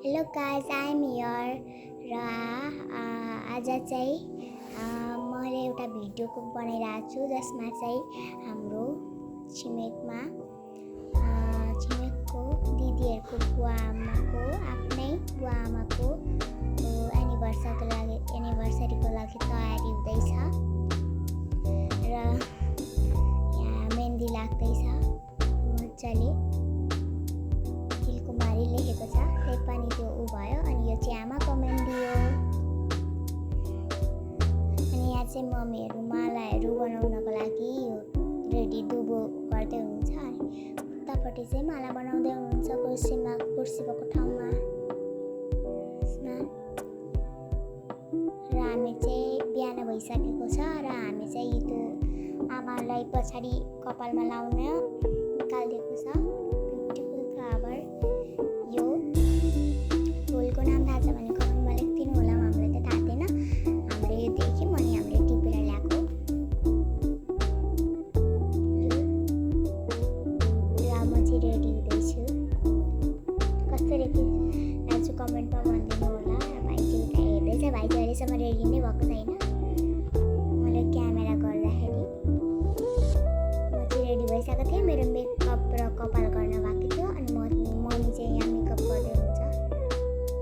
Hello guys I am here र आज चाहिँ मैले एउटा भिडियो बनाइरहेको छु जसमा चाहिँ हाम्रो छिमेकको दिदीहरूको आफ्नै बुवा आमाको एनिभर्सरीको लागि तयारी हुँदैछ र यहाँ मेहन्दी लाग्दैछ मजाले तिलकुमारी लेखेको छ त्यही पनि त्यो भयो अनि यो चाहिँ आमाको मेहन्दी हो अनि यहाँ चाहिँ मम्मीहरू मालाहरू बनाउनको लागि यो रेडी दुबो गर्दै हुनुहुन्छ अनि उतापट्टि चाहिँ माला बनाउँदै हुनुहुन्छ कुर्सीको ठाउँमा र हामी चाहिँ बिहान भइसकेको छ र हामी चाहिँ त्यो आमालाई पछाडि कपालमा लाउन निकालिदिएको छ ब्युटिफुल फ्लावर। यो फुलको नाम थाहा छ भने कमेन्टमा लेखिदिनु होला, हामीलाई त थाहा थिएन, हामीले यो देख्यौँ अनि हामीले टिपेर ल्याएको र म चाहिँ रेडी हुँदैछु। कसरी आज कमेन्टमा भनिदिनु होला। भाइ चाहिँ उता हेर्दैछ, भाइ चाहिँ अहिलेसम्म रेडी नै भएको छैन। मैले क्यामेरा गर्दाखेरि म चाहिँ रेडी भइसकेको थिएँ, मेरो मेकअप र कपाल गर्न बाँकी थियो अनि मम्मी चाहिँ यहाँ मेकअप गर्दै हुनुहुन्छ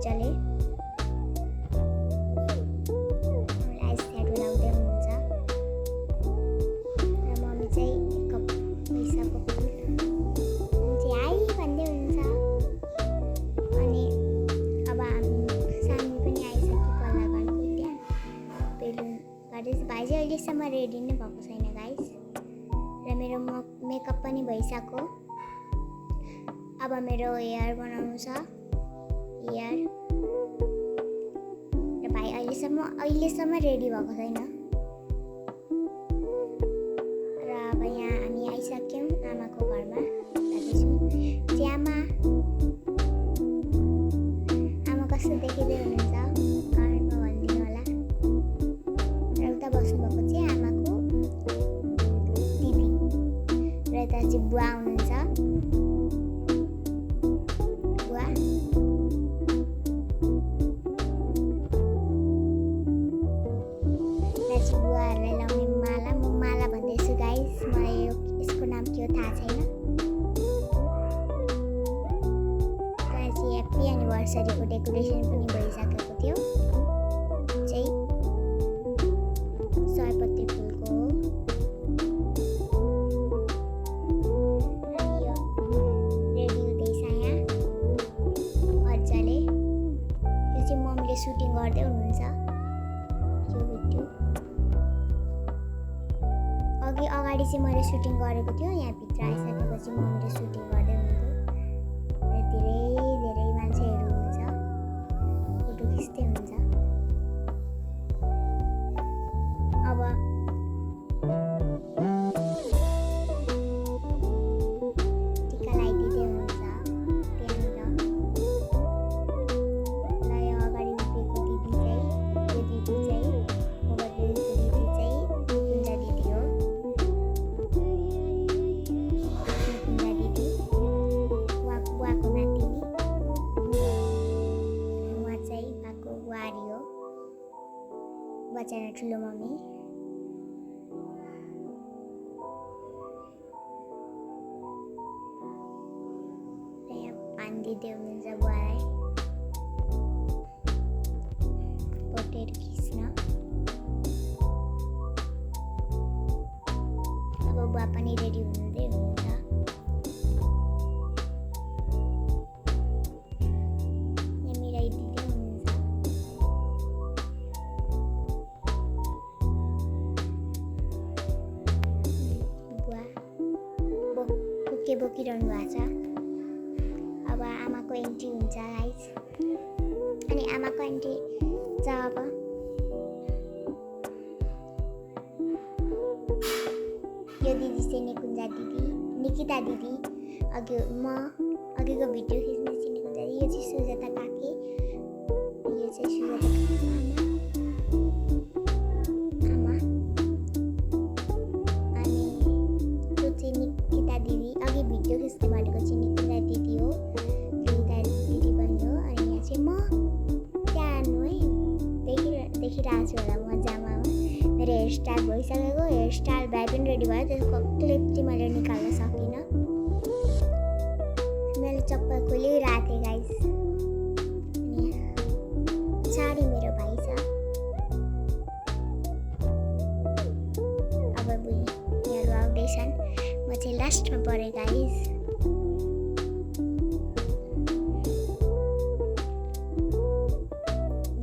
मजाले आइस स्याडो लाउँदै हुनुहुन्छ र मम्मी चाहिँ मेकअप भइसकेको चाहिँ हाई भन्दै हुनुहुन्छ अनि अब हामी सामी पनि आइसक्यो कल्ला घरको त्यहाँ बेलुन गर्दैछ। भाइ चाहिँ अहिलेसम्म रेडी नै भएको छैन गाइस र मेरो मेकअप पनि भइसक्यो। अब मेरो हेयर बनाउनु छ हेयर र भाइ अहिलेसम्म रेडी भएको छैन र अब यहाँ हामी आइसक्यौँ आमाको घरमा जाँदैछौँ। आमा कस्तो देखिँदै हुनुहुन्छ कमेन्टमा भनिदिनु होला। र उता बस्नुभएको चाहिँ आमाको दिदी र यता चाहिँ बुवा हुनुहुन्छ। बुवाहरूलाई लाउने माला, म माला भन्दैछु गाइस, मलाई यसको नाम के हो थाहा छैन। त्यहाँ चाहिँ ह्याप्पी एनिभर्सरीको डेकोरेसन पनि भइसकेको थियो, चाहिँ सयपत्री फुलको हो। अनि यो रेडी हुँदैछ यहाँ मजाले। यो चाहिँ मम्मीले सुटिङ गर्दै हुनुहुन्छ यो भिडियो। अगाडि चाहिँ मैले सुटिङ गरेको थियो, यहाँ भित्र आइसकेपछि मम्मीले सुटिङ गर्दै हुनुहुन्थ्यो र धेरै मान्छेहरू हुनुहुन्छ, फोटो खिच्दै हुनुहुन्छ। अब टिका लगाइदिँदै हुनुहुन्छ त्यहाँनिर। र यो अगाडि उभिएको दिदी चाहिँ कुञ्जा दिदी हो। बुवाको नातिनी उहाँ चाहिँ बाको बुहारी हो, बच्चामा ठुलो मम्मी। यहाँ पानी दिँदै हुनुहुन्छ बुवालाई फोटोहरू खिच्न। अब बुवा पनि रेडी हुँदै हुनुहुन्छ। यहाँ मिलाइदिँदै हुनुहुन्छ। बुवा बोकिरहनु भएको छ। अब आमाको एन्ट्री हुन्छ गाइस अनि आमाको एन्ट्री छ। अब यो दिदी चाहिँ निकिता दिदी, अघिको भिडियो खिच्ने चाहिँ निकुञ्जा दिदी। यो चाहिँ सुजाता काकी, यो चाहिँ सुजाता काकीको आमा अनि त्यो चाहिँ निकिता दिदी। अघि भिडियो खिच्दै भनेको चाहिँ निकिता दिदी हो, निकिता दिदी पनि हो। अनि यहाँ चाहिँ स्टार्ट भइसकेको। हेयर स्टाइल भाइ पनि रेडी भयो, त्यसको क्लिप चाहिँ मैले निकाल्न सकिनँ। मैले चप्पल खोलिरहेको थिएँ गाइस। अनि पछाडि मेरो भाइ छ। अब उनीहरू आउँदैछन्, म चाहिँ लास्टमा परेँ गाइस।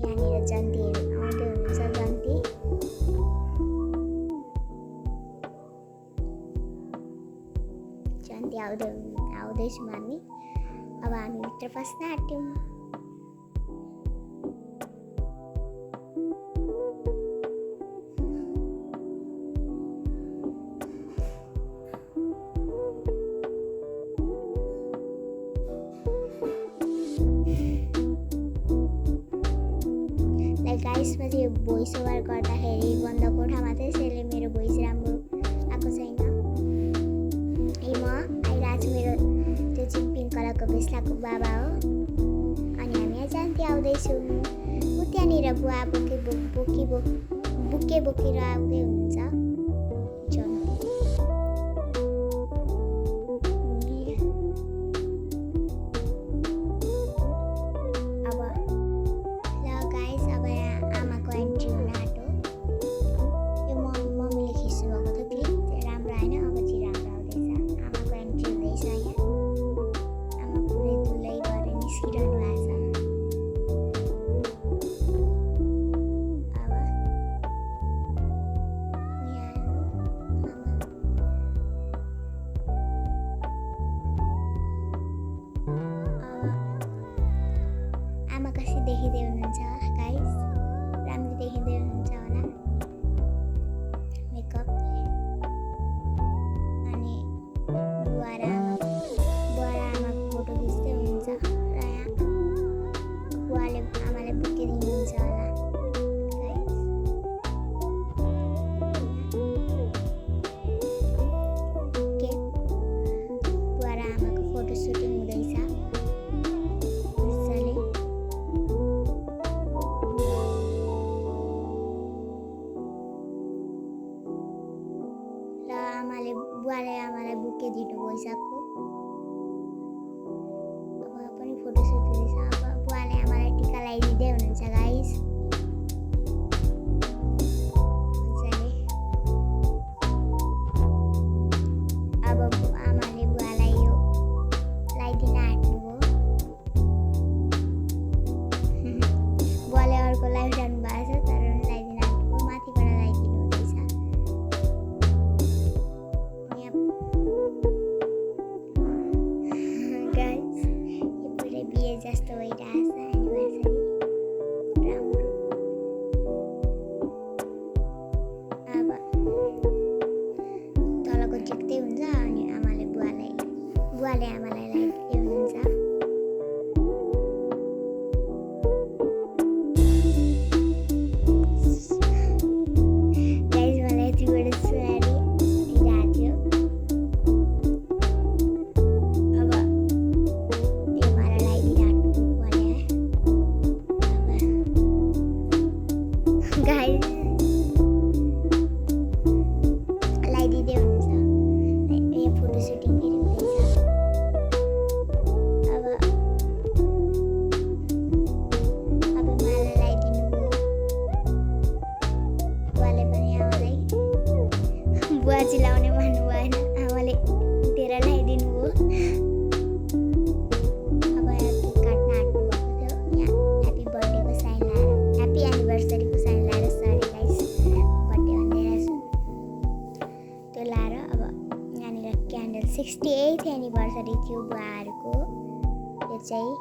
यहाँनिर जन्तीहरू आउँदै हुनुहुन्छ। जन्ती आउँदैछौँ हामी। अब हामी भित्र पस्न आँट्यौँ। गाइसमा चाहिँ भोइस ओभर गर्दाखेरि बन्द कोठामा चाहिँ त्यसले मेरो भोइस राम्रो आएको छैन। म आइरहेको छु। मेरो त्यो चाहिँ पिङ्क कलरको बेस्लाको बाबा हो। अनि हामी यहाँ जान्ती आउँदैछौँ। ऊ त्यहाँनिर बुवा बोकेर आउँदै हुनुहुन्छ। देखिँदै हुनुहुन्छ गाइस, राम्रो देखिँदै हुनुहुन्छ होला मेकअप। अनि बुवा र आमाको फोटो खिच्दै हुनुहुन्छ र यहाँ बुवाले आमाले बोकिदिनुहुन्छ होला गाइस। ओके, बुवा र आमाको फोटो सुटिङ हुँदैछ। बुवाले आमालाई बुके दिनु भइसक्यो। अब पनि फोटो सुट हुँदैछ। अब बुवाले आमालाई टिका लगाइदिँदै हुनुहुन्छ गाइस। अब आमाले बुवालाई यो लगाइदिन आँट्नुभयो। बुवाले अर्को लगाइरहनु भएको छ, तर लगाइदिन आँट्नुभयो। माथिबाट लगाइदिनु हुँदैछ। जस्तो भइरहेछ एनिभर्सरी राम्रो। अब तलको झिक्दै हुन्छ अनि बुवाले आमालाई लगाइदिँदै हुनुहुन्छ। गाइस मलाई यतिबाट सुहारी आइरहेको थियो। लगाइदिँदै हुनुहुन्छ। यहाँ फोटो सुटिङ फेरि हुँदैछ। अब माला लगाइदिनु भयो। बुवाले पनि आमालाई, बुवा चिलाउने मान्नु भएन, आमाले तेरा लगाइदिनु भयो। अब केक काट्न आँट्नु भएको थियो। यहाँ ह्याप्पी बर्थडेको साइन लाएर, ह्याप्पी एनिभर्सरीको साइन लाएर, सरी गाइस बर्थडे भनिरहेको छु, त्यो लाएर। अब यहाँनिर क्यान्डल 68th एनिभर्सरी थियो बुवाहरूको। यो चाहिँ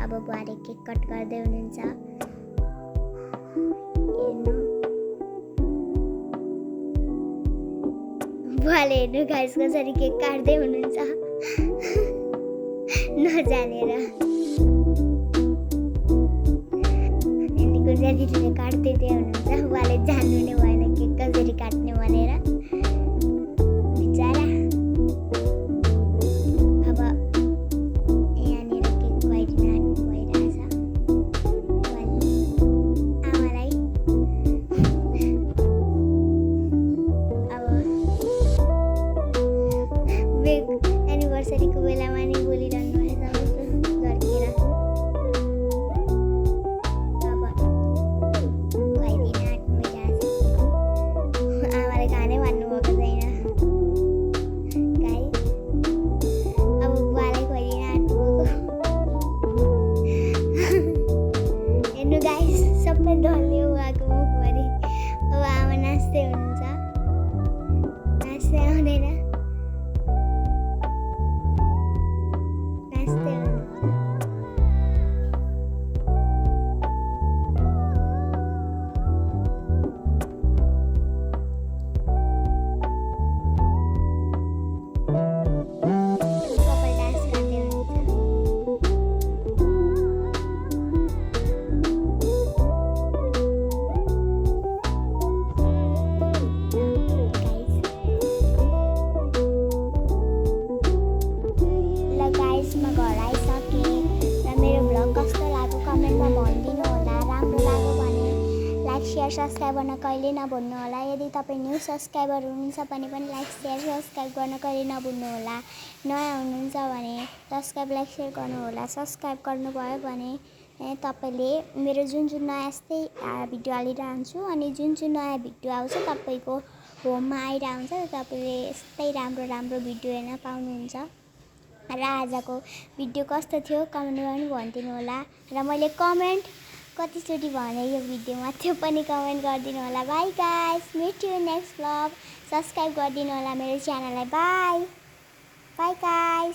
अब बुवाले केक कट गर्दै हुनुहुन्छ। हेर्नु बुवाले, हेर्नु गाइस कसरी केक काट्दै हुनुहुन्छ नजानेर। गुर्जादीले काट्दै हुनुहुन्छ। बुवाले जान्नु नै भएन केक कसरी काट्ने भनेर, बिचरा। अब यहाँनिर केक खुवाइदिन आँट्नु भइरहेछ। आमालाई डल्यो उहाँको मुखभरि। अब आमा नाच्दै हुनुहुन्छ, नाच्दै आउँदैन, नाच्दै हुनुहुन्छ। कपाल डान्स गर्दै हुनुहुन्छ। ल गाइस म घर आइसकेँ र मेरो भ्लग कस्तो लाग्यो कमेन्टमा भनिदिनु होला। राम्रो लाग्यो भने लाइक सेयर सब्सक्राइब गर्न कहिले नभुल्नु होला। यदि तपाईँ न्यू सब्सक्राइबर हुनुहुन्छ भने पनि लाइक सेयर सब्सक्राइब गर्न कहिले नभुल्नु होला। नयाँ हुनुहुन्छ भने सब्सक्राइब लाइक सेयर गर्नु होला। सब्सक्राइब गर्नुभयो भने तपाईँले मेरो जुन नयाँ यस्तै भिडियो हालिरहन्छु अनि जुन नयाँ भिडियो आउँछ तपाईँको होममा आइरहन्छ, तपाईँले यस्तै राम्रो राम्रो भिडियो हेर्न पाउनुहुन्छ। र आजको भिडियो कस्तो थियो कमेन्टमा पनि भनिदिनु होला। र मैले कमेन्ट कतिचोटि भने यो भिडियोमा त्यो पनि कमेन्ट गरिदिनु होला। Bye guys, meet you next vlog. Subscribe गरिदिनु होला मेरो च्यानललाई। Bye bye guys.